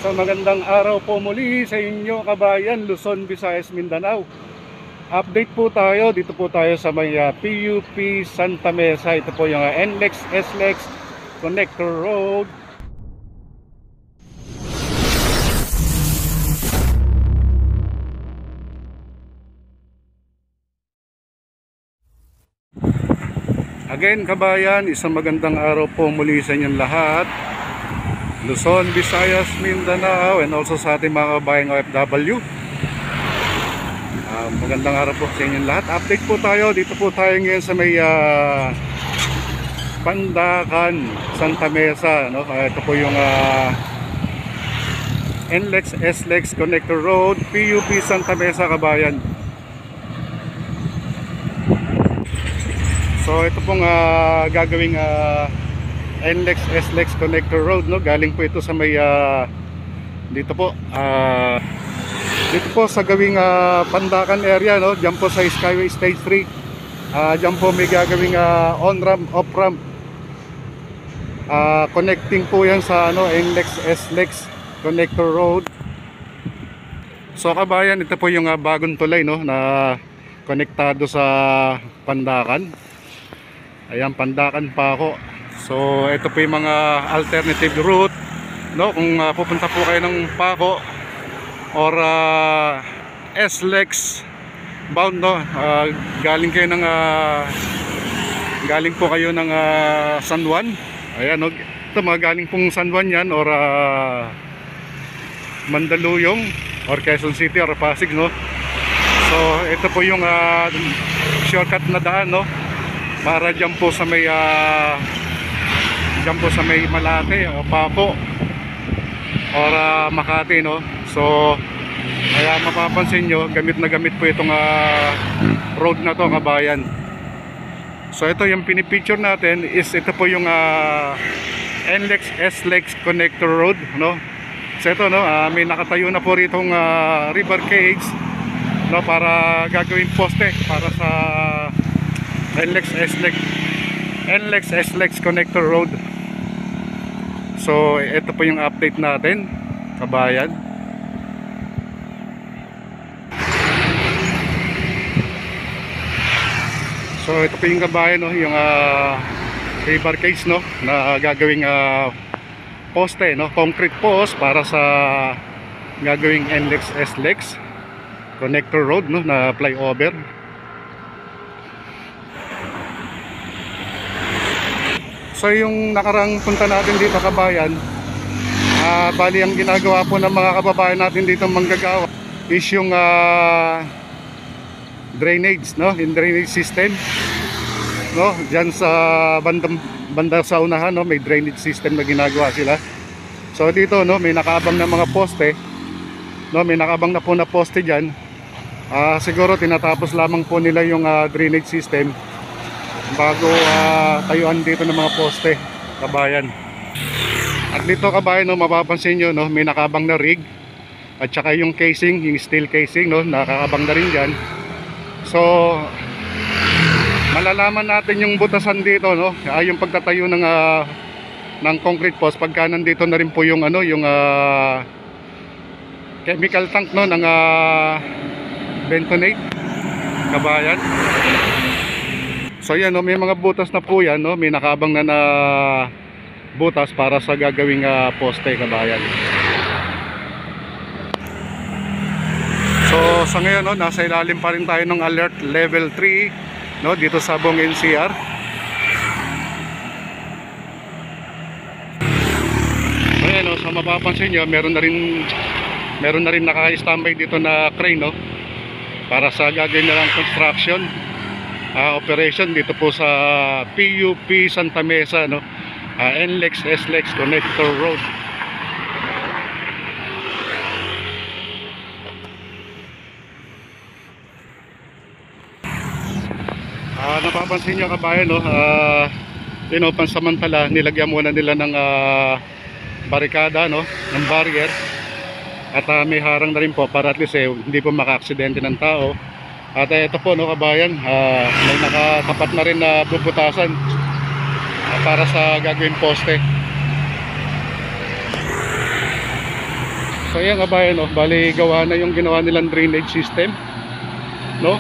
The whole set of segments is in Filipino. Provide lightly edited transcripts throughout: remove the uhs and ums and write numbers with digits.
Sa magandang araw po muli sa inyo kabayan, Luzon, Visayas, Mindanao. Update po tayo, dito po tayo sa may PUP Santa Mesa. Ito po yung NLEX, SLEX Connector Road. Again kabayan, isang magandang araw po muli sa inyong lahat. Luzon, Visayas, Mindanao, and also sa ating mga kabayang OFW. Magandang araw po sa inyong lahat. Update po tayo, dito po tayo ngayon sa may Pandacan, Santa Mesa, no? Ito po yung NLEX, SLEX Connector Road, PUP Santa Mesa kabayan. So ito pong gagawing NLEX, SLEX Connector Road, no? Galing po ito sa may dito po sa gawing Pandacan area, no? Diyan po sa Skyway Stage 3. Diyan po may gagawing on-ramp, off-ramp. Connecting po yan sa NLEX, SLEX Connector Road. So kabayan, ito po yung bagong tulay, no, na konektado sa Pandacan. Ayan, Pandacan pa ako. So ito po yung mga alternative route, no, kung pupunta po kayo ng Paco or SLEX bound, no, galing kayo ng galing po kayo ng San Juan. Ayan, no, ito mga galing pong San Juan yan, or Mandaluyong or Quezon City or Pasig, no. So ito po yung shortcut na daan, no, para dyan po sa may Malate o Paco or Makati, no. So kaya mapapansin nyo, gamit na gamit po itong road na to kabayan. So ito yung pinipicture natin is ito po yung NLEX, SLEX Connector Road, no. So ito, no, may nakatayo na po ritong river cage, no, para gagawin poste para sa NLEX, SLEX Connector Road. So ito po yung update natin kabayan. So ito po yung kabayan, no, yung river cage, no, na gagawing poste, no, concrete post para sa gagawing NLEX, SLEX Connector Road, no, na flyover. So yung nakarang punta natin dito kabayan, bali ang ginagawa po ng mga kababayan natin dito manggagawa is yung drainage, no, in drainage system, no, diyan sa banda sa unahan, no, may drainage system na ginagawa sila. So dito, no, may nakaabang na mga poste, no, may nakaabang na po na poste diyan. Siguro tinatapos lamang po nila yung drainage system bago tayuan dito ng mga poste kabayan. At dito kabayan, no, mapapansin nyo, no, may nakaabang na rig at saka yung casing, yung steel casing, no, nakaabang na rin dyan. So malalaman natin yung butasan dito, no, yung pagtatayo ng concrete post pagka nandito na rin po yung yung chemical tank, no, ng bentonite kabayan. So yan, no, may mga butas na po yan, no, may nakabang na butas para sa gagawing poste kabayan. So sa ngayon, no, nasa ilalim pa rin tayo ng alert level 3, no, dito sa buong NCR. So yan, no, so mapapansin nyo, meron na rin naka-standby dito na crane, no, para sa gagawin na lang construction operation dito po sa PUP Santa Mesa, no, NLEX, SLEX Connector Road. Napapansin nyo kabayan, no, pansamantala nilagyan muna nila ng barikada, no, ng barrier, at may harang na rin po para at least hindi po maka-aksidente ng tao. At ito po, no, kabayan, may nakatapat na rin na bubutasan para sa gagawin poste. So ayan kabayan, no, bali gawa na yung ginawa nilang drainage system, no?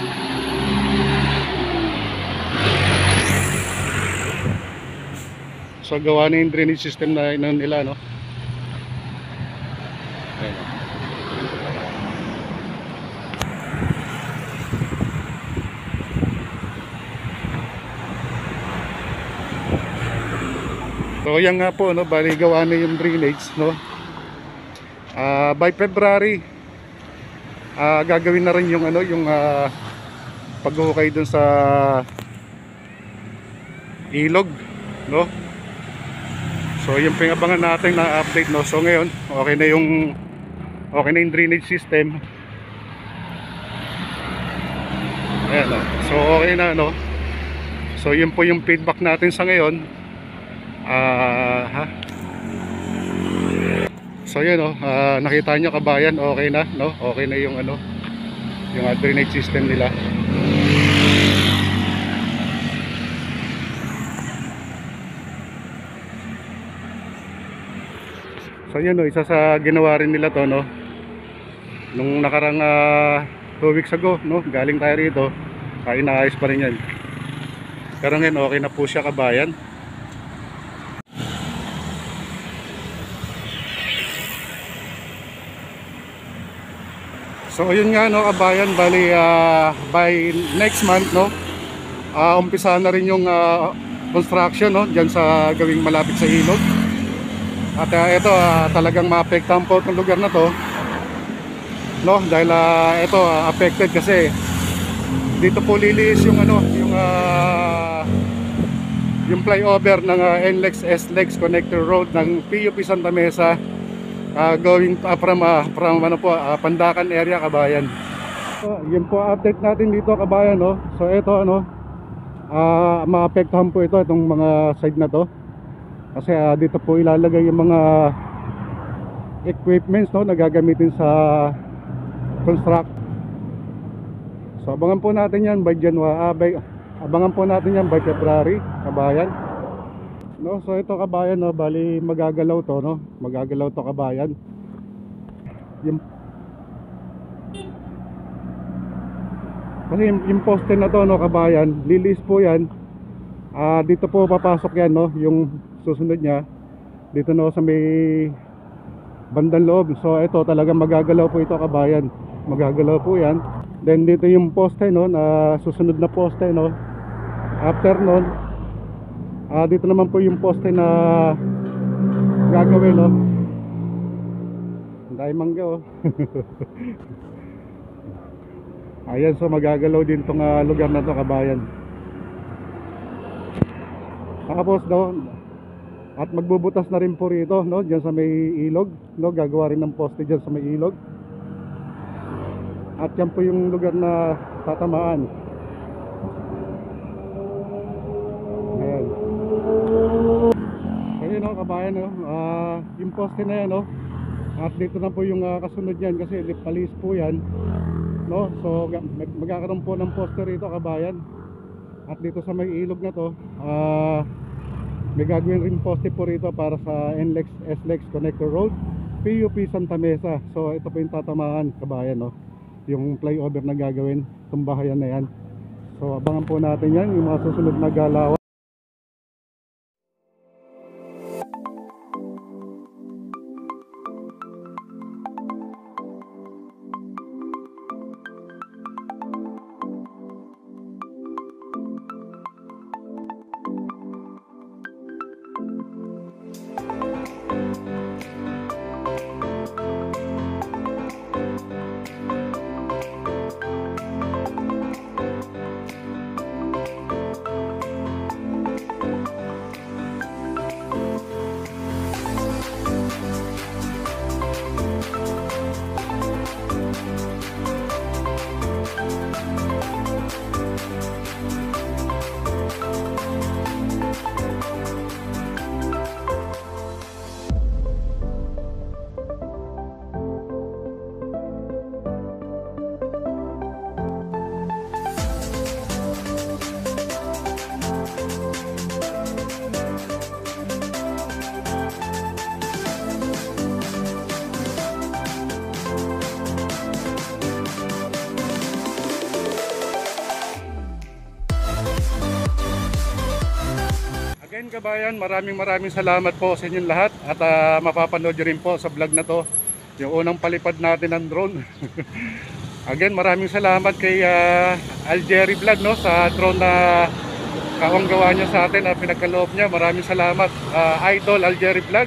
So gawa na yung drainage system na nila, no? Ayan, no? So yan nga po, no, bali gawa na yung drainage, no? By February gagawin na rin yung ano, yung paghuhukay dun sa ilog, no? So yung pingabangan natin na update, no? So ngayon okay na yung drainage system. Ayan, no? So okay na, no? So yun po yung feedback natin sa ngayon. So yun, no? Nakita nyo kabayan, okay na, no? Okay na yung ano, yung drainage system nila. So yun, no, isa sa ginawa rin nila to, no, nung nakarang 2 weeks ago, no, galing tayo rito, inaayos pa rin yan. Pero ngayon okay na po siya kabayan. So yun nga, no, kabayan, bali by next month, no, umpisa na rin yung construction, no, dyan sa gawing malapit sa ilog. At ito talagang maapektahan po itong lugar na to, no, dahil ito affected kasi dito po liliis yung ano, yung flyover ng NLEX SLEX Connector Road ng PUP Santa Mesa, going from ano po, Pandacan area kabayan. So yun po update natin dito kabayan, no. So ito ano, maapektahan po itong mga side na to. Kasi dito po ilalagay yung mga equipments, no, na gagamitin sa construct. So abangan po natin yan by January, abangan po natin yan by February kabayan, no. So ito kabayan, no, bali magagalaw to, no, magagalaw to kabayan. Kasi yung poste na to, no, kabayan, lilis po yan. Dito po papasok yan, no, yung susunod niya dito, no, sa may bandang loob. So ito talagang magagalaw po ito kabayan, magagalaw po yan. Then dito yung poste, no, na susunod na poste, no. After nun dito naman po yung poste na gagawin, no. Dahil mangga, oh. Ayan, so magagalaw din tong lugar na to kabayan. Tapos, no, at magbubutas na rin po rito, no, diyan sa may ilog, no, gagawa rin ng poste diyan sa may ilog. At yan po yung lugar na tatamaan. Ayan. Ayun, no, kabayan, no, yung poste na yan, no. At dito na po yung kasunod yan kasi palis po yan, no. So magkakaroon po ng poste rito kabayan. At dito sa may ilog na to, may gagawin rin poste po rito para sa NLEX SLEX Connector Road PUP Santa Mesa. So ito po yung tatamaan kabayan, no, yung flyover na gagawin, tumbahayan na yan. So abangan po natin yan, yung mga susunod na galawan. Again kabayan, maraming salamat po sa inyong lahat. At mapapanood nyo rin po sa vlog na to yung unang palipad natin ng drone. Again, maraming salamat kay Algery Vlog, no, sa drone na kawang gawa niya sa atin, pinagkaloob niya. Maraming salamat, Idol Algery Vlog.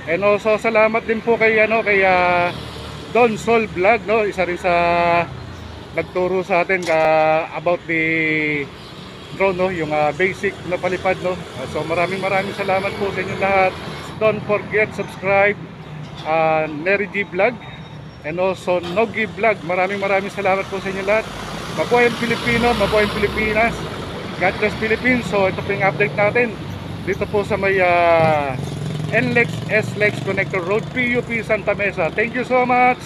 And also salamat din po kay Don Sol Vlog, no, isa rin sa nagturo sa atin about the drone, no, yung basic na palipad, no. So maraming salamat po sa inyo lahat. Don't forget subscribe Neri G Vlog and also Nogi Vlog. Maraming salamat po sa inyo lahat. Mabuhay ang Pilipino, mabuhay ang Pilipinas. God bless Philippines. So ito po yung update natin dito po sa may NLEX SLEX Connector Road, PUP Santa Mesa. Thank you so much.